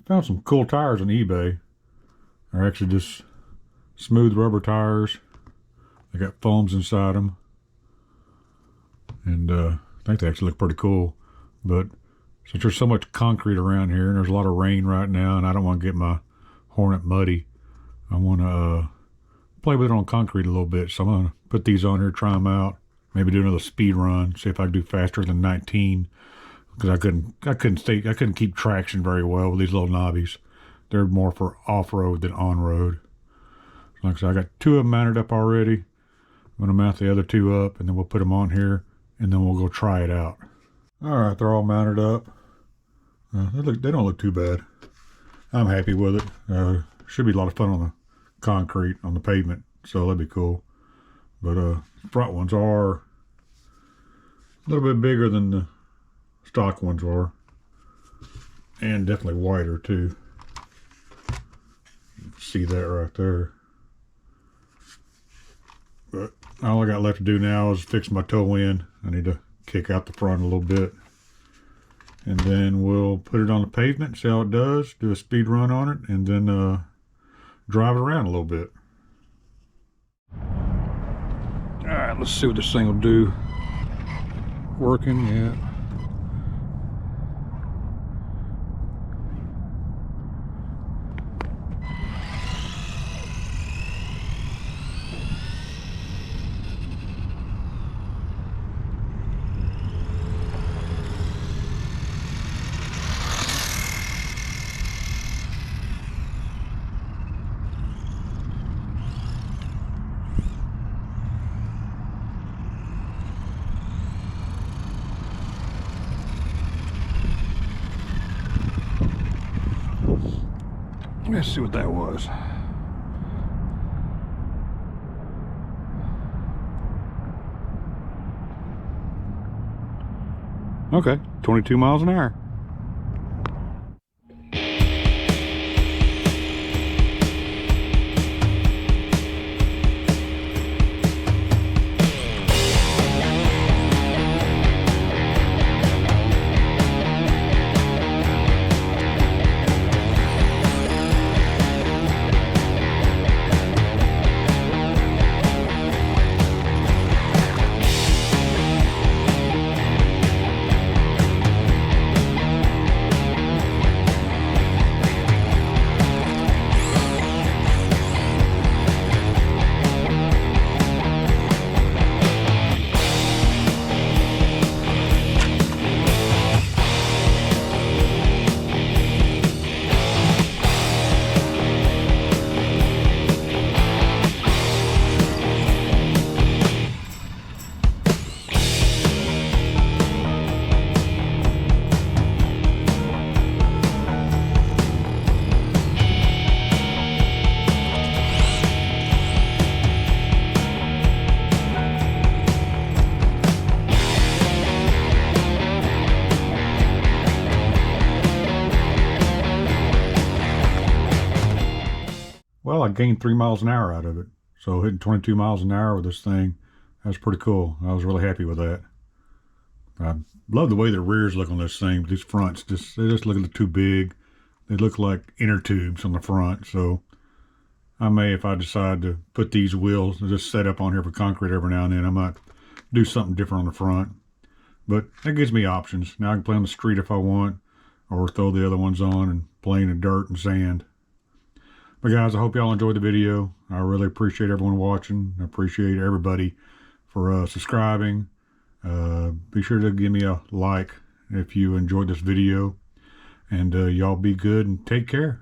Found some cool tires on eBay. They're actually just smooth rubber tires. They got foams inside them. And I think they actually look pretty cool. But since there's so much concrete around here and there's a lot of rain right now and I don't want to get my Hornet muddy, I want to play with it on concrete a little bit. So I'm going to put these on here, try them out. Maybe do another speed run, see if I can do faster than 19. Because I couldn't keep traction very well with these little knobbies. They're more for off-road than on-road. Like I said, I got 2 of them mounted up already. I'm going to mount the other 2 up, and then we'll put them on here, and then we'll go try it out. All right, they're all mounted up. They don't look too bad. I'm happy with it. Should be a lot of fun on the concrete, on the pavement, so that'd be cool. But front ones are a little bit bigger than the stock ones are, and definitely wider too. See that right there. But all I got left to do now is fix my toe end. I need to kick out the front a little bit, and then we'll put it on the pavement, see how it does, do a speed run on it, and then drive it around a little bit. All right, let's see what this thing will do. Working, yeah. Let's see what that was. Okay, 22 miles an hour. Well, I gained 3 miles an hour out of it. So hitting 22 miles an hour with this thing, that's pretty cool. I was really happy with that. I love the way the rears look on this thing. These fronts, they just look a little too big. They look like inner tubes on the front. So I may, if I decide to put these wheels just set up on here for concrete every now and then, I might do something different on the front. But that gives me options. Now I can play on the street if I want, or throw the other ones on and play in the dirt and sand. But guys, I hope y'all enjoyed the video. I really appreciate everyone watching. I appreciate everybody for subscribing. Be sure to give me a like if you enjoyed this video. And y'all be good and take care.